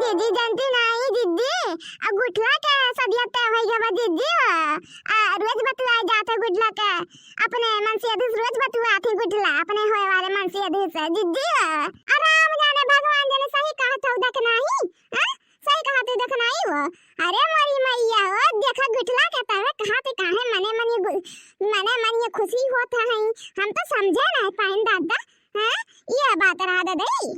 दीदी जानती नहीं दीदी अब गुठला के सदिया तय होई गवा दीदी रोज बतुआ जाते गुठला के अपने मन से अधिस रोज बतुआ थी गुठला अपने होए वाले मन से अधिस दीदी आराम जाने भगवान जाने सही कहा था देख नहीं हां सही कहा था देख नहीं वो अरे मोरी मैया हो देखा गुठला के तवे कहा पे काहे मने मन ये खुशी होता है हम तो समझे नहीं पाइन दादा हां ये बात रहा दादी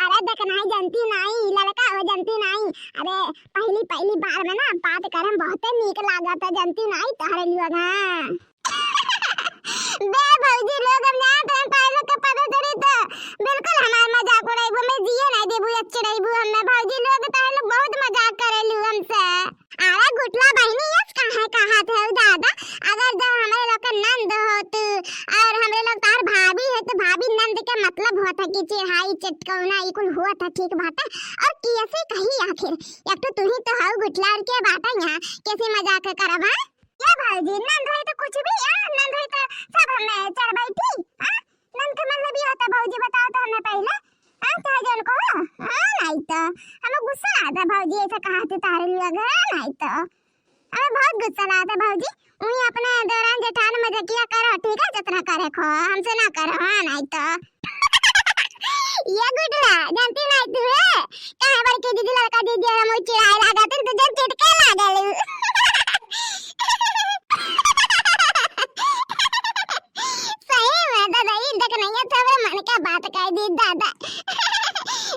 अरे देख नहीं जानती नहीं लड़का हो जानती नहीं अरे पहली बार में ना बात करम बहुत नीक लागत जानती नहीं तोहरे लिए हां बे भौजी लोग हम जान तो पहले के पता चली तो बिल्कुल हमार मजाक उड़ाइबो मैं जिए नहीं देबू अच्छे रहिबू हमें भौजी लोग तो बहुत मजाक करेलू हमसे अरे गुटला बहनी यस कहा थे दादा अगर जब हमारे लोग का नंद होत और हमरे लोग तार भाभी है तो भाभी नंद के मतलब होता कि चिढ़ाई चटकौना ई कुल हुआ था ठीक बात और कैसे कही आखिर एक तो तू ही तो हाउ गुटला और के बात यहां कैसे मजाक करब हां ये भाई नंद है तो कुछ भी नंद है तो सब हमें चढ़ बैठी हां नंद का मतलब ये होता भौजी बताओ तो हमें पहले हां तो जन को हां नहीं तो हमें गुस्सा आता भौजी ऐसा कहा तो तारे लिए नहीं तो हमें बहुत गुस्सा आता भौजी उही अपने दौरान जेठान मजाकिया करो ठीक है जितना करे खो हमसे ना करो हां नहीं तो ये गुडला जानती नहीं तू है कहां बार के दीदी लड़का दीदी और मुझे चिढ़ाए लगा तो जब चिटके लागल सही में दादा ये देख नहीं है तो मन का बात कह दी दादा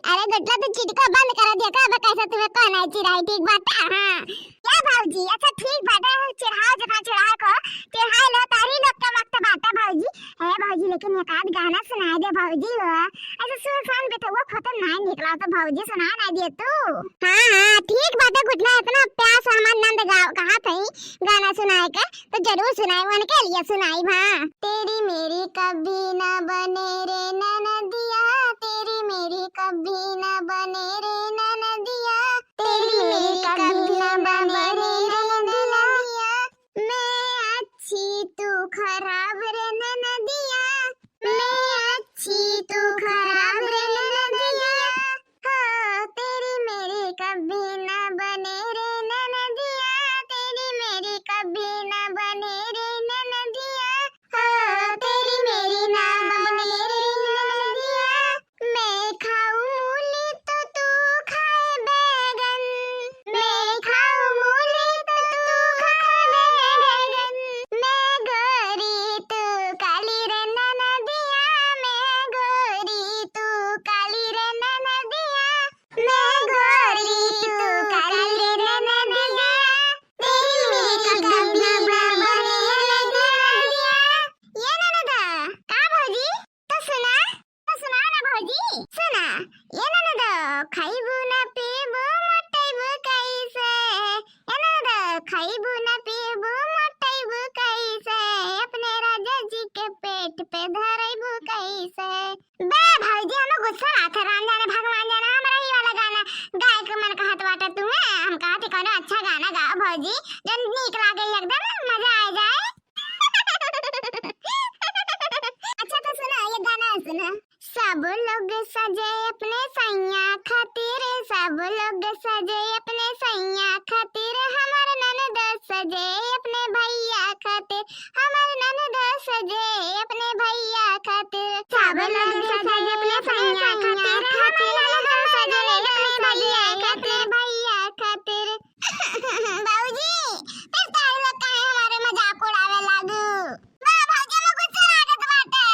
अरे गुडला तो चिटका बंद कर दिया का अब कैसा तुम्हें कौन है चिढ़ाई ठीक बात हां क्या भाऊजी अच्छा ठीक बात है चिढ़ाओ जहाँ चिढ़ाओ को चिढ़ाई लो तारी लोग का वक्त बात है भाऊजी है भाऊजी लेकिन एक आध गाना सुनाए दे भाऊजी हो ऐसे सुर सान पे तो वो खत्म नहीं निकला तो भाऊजी सुना ना दिए तू हां ठीक बात है गुटला इतना प्यास हमार नंद गाओ कहा थे गाना सुनाए के तो जरूर सुनाए उनके लिए सुनाई हां तेरी मेरी कभी ना बने रे ननदिया तेरी मेरी कभी ना बने रे ननदिया तेरी मेरी कभी ना बने रे ननदिया मैं अच्छी तू खराब रे ननदिया मैं अच्छी तू खराब रे ननदिया हाँ तेरी मेरी कभी ना बने रे ननदिया तेरी मेरी कभी ना बने रे ननदिया हाँ तेरी मेरी ना बने रे ननदिया मैं खाऊं मूली तो तू खाए बैगन मैं खाऊं मूली तो तू खाए बैगन मैं गोरी तू काली रे ननदिया मैं गोरी तू काली रे ननदिया मैं गोरी तू काली रे ननदिया तेरी मेरी कभी ना बने रे ननदिया ये ननदा का भौजी तो सुना ना भौजी सुना ये ननदा खाइबू ना पीबू मोटाइबू कैसे ये ननदा खाइबू ना पीबू मोटाइबू कैसे अपने राजा जी के पेट पे धराइबू कैसे बे भौजी हमें गुस्सा आता राम जाने भगवान जाने हमारा ही वाला गाना गाय के मन कहत बाटे तू हम कहते कौन अच्छा गाना गाओ भौजी जन नीक लागे एकदम मजा आ जाए अच्छा तो सुना ये गाना सुना सब लोग सजे अपने सैया खातिर सब लोग सजे अपने सैया खातिर हमारे ननद सजे अपने भैया खातिर हमारे ननद सजे अपने भैया खातिर सब लोग सजे अपने सैया खातिर हमारे ननद सजे अपने भैया खातिर बाबूजी फिर तारे लोग काहे हमारे मजाक उड़ावे लागू वाह भौजी में गुस्सा लागत बाटे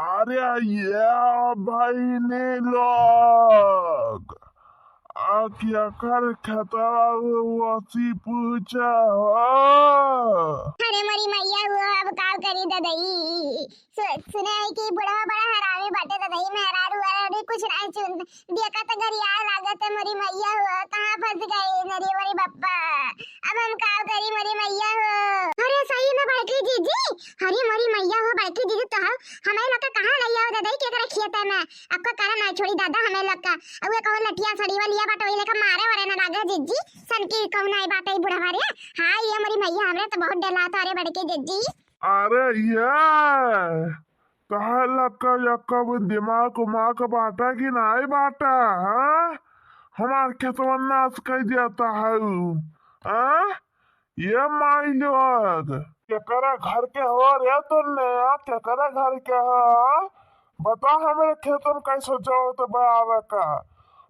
अरे ये भाई ने लोग क्या कर खतरा वसी पूछा अरे मरी मैया हुआ अब काल करी ददई सुने कि बड़ा हरावे बाटे ददई मेहरारू अरे कुछ नहीं चुन देखा तो घर यार लागत मरी मैया हुआ कहां फंस गई नरी मरी बप्पा अब हम काल करी मरी मैया हो अरे सही में बैठी जीजी हरी मरी मैया हो बैठी जीजी तो हमें लोग कहां ले आओ ददई के करे खेत में आपका कारण नहीं छोड़ी दादा हमें लोग का अब कहो लठिया सड़ी वाली बाटे वही लेकर मारे वरे ना लागे जीजी सन की कौन आई बात है बुढ़वा रे। हां ये हमारी मैया हमरे तो बहुत डराता रे बड़के जज्जी। अरे ये कहला का यकब दिमाग माँ का बाटा की नाई बाटा। हाँ हमार खेतवा नाश कर देता है। हाँ ये माई लोग केकरा घर के हो रे तुमने केकरा घर के हो बता हमारे खेत में कैसे जाओ तो आवे का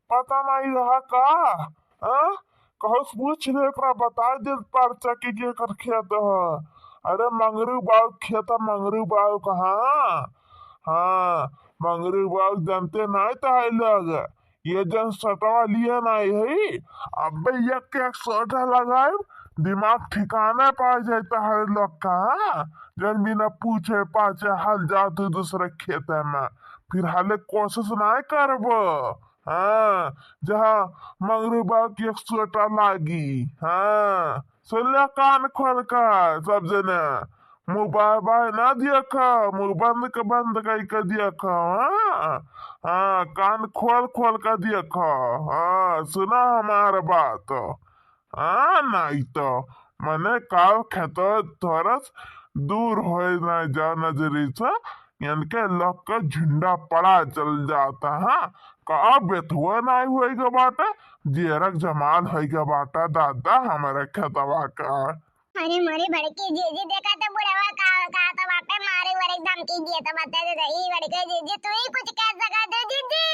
पता नहीं रहा का। हाँ कहूँ पूछ ले बता दे पर्चा की कर खेत हो। अरे मंगरू बाबू खेत मंगरू बाबू कहाँ। हाँ मंगरू बाबू जानते नहीं तो है लोग ये जन सटवा लिए नहीं है। अब ये क्या सोटा लगाए दिमाग ठिकाना पा जाता है लोग का। जन बिना पूछे पाछे हल जाते दूसरे खेत में फिर हाले कोशिश नहीं करबो। हाँ जहाँ मंगरू बाबू की एक सोटा लागी। हाँ सुन लिया कान खोल कर सब जने मोबाइल ना देखा मुंह बंद कर देखा। हाँ हाँ कान खोल कर देखा। हाँ सुना हमारा बात। हाँ नहीं तो मैंने काल खेतो थोड़ा दूर हो ना जा नजरी से इनके लोग का झुंडा पड़ा चल जाता। हाँ का बेथुआ नहीं होएगा बाटा जेरक जमाल होएगा बाटा दादा हमारे खेतवा का। अरे मोरे बड़के जीजी देखा तो बुढ़वा का तो बापे मारे वरे धमकी दिए तो बता दे दही बड़के जीजी तू ही कुछ कह सका दे जीजी।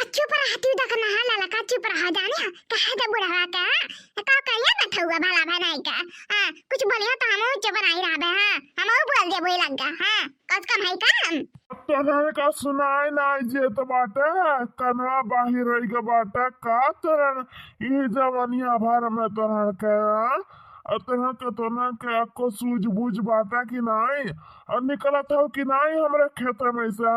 अच्छू पर हाथी देखना है लाला का चुप रहा जाने कहा तो बुढ़वा का करिया बैठा हुआ भला बनाई का। हां कुछ बोलिया तो हम चुप नहीं रहा बे। हां हम बोल दे बोई लगा। हां कस कम है काम तोहरे का सुनाई नहीं जे तो बाटे कनवा बाहिर होएगा बाटा का तोरण ये जवानिया भर में तोरण के अतः के तोना के आपको सूझबूझ बाटा की नहीं और निकला था कि नहीं हमारे खेत में से।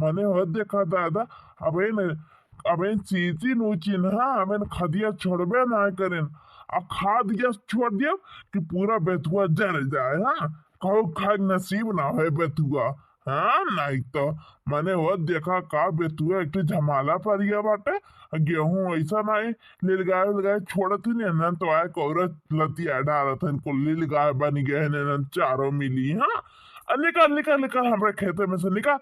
मैंने हो देखा दादा अबे चीची नूची ना अबे खदिया छोड़बे ना करें और खा दिया छोड़ दिया कि पूरा बेथुआ जल जाए। हाँ कहो खाए नसीब ना हो बेथुआ। हाँ नहीं तो मैंने वो देखा का बेतुआ एक झमाला पर गया बाटे गेहूं ऐसा नहीं लील गाय छोड़त ही नहीं तो आए कौरत लतिया डालत है इनको लील गाय बन गए न चारों मिली। हाँ निकल हमारे खेते में से निकल।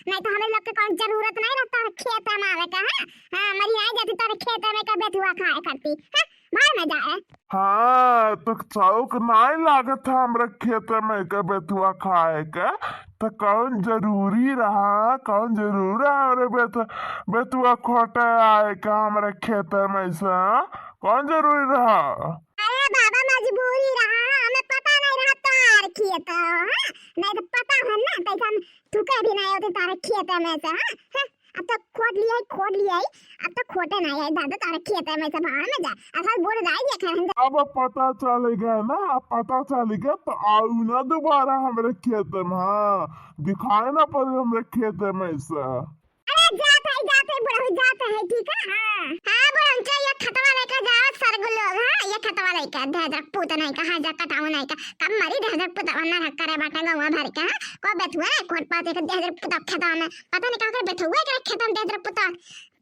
नहीं तो हमें लोग के कौन जरूरत नहीं रहता खेत में आवे का। हां मरी आई जाती तारे खेत में का बेथुआ खाए करती। हां बाहर में जाए। हाँ तो चौक नहीं लागत था हमारे खेत में का बेथुआ खाए का तो कौन जरूरी रहा हमारे बेथुआ खोटे आए का हमारे खेत में से कौन जरूरी रहा। अरे बाबा मजबूरी रहा हमें पता नहीं रहा तार खेत। हां नहीं तो पता है ना पैसा थूके भी नहीं होते तारे खेत में से। हां अब तो खोद लिया अब तो खोटे नहीं है दादा तारे खेत में से बाहर में जा असल बोल रहा है देखा। अब पता चलेगा ना पता चलेगा तो आओ ना दोबारा हमारे खेत में। हाँ दिखाए ना पर हमारे खेत में से। अरे जाते बुढ़ा जाते है ठीक है। हां बुढ़ा ये खतवा लेकर जाओ सरगुल लोग। हां ये खतवा लेकर ढेदर पुत नहीं का हाजा कटाव नहीं का कब मरी ढेदर पुत वना करे बाटा गवा भर के। को बेथुआ कोट पाते के ढेदर पुत खतवा में पता नहीं का कर बेथुआ के खेत में ढेदर पुत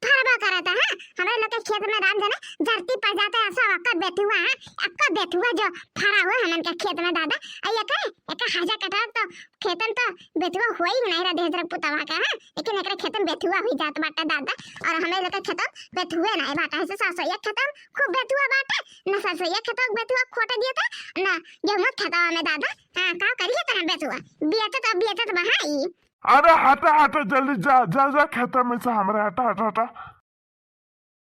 फरबा करता है। हमारे लोग के खेत में राम जाने धरती पर जाता है ऐसा आपका बेथुआ है आपका बेथुआ जो फरा हुआ हमन के खेत में दादा आइए करे एक हाजा कटा तो खेतन तो बेथुआ हो ही नहीं रहा ढेदर पुतवा का। है लेकिन एकरे खेत में बेथुआ हुई जात बाटा दादा और हमें लोग के खेत बेथुए नहीं बाटा है सासो एक खेत खूब बेथुआ बाटा न सासो एक खेत बेथुआ खोटा दिया था ना गेहूं खेतवा में दादा। हां का करिए तरह बेथुआ बियत तो बहाई। अरे हटा जल्दी जा खेत में से हमारे हटा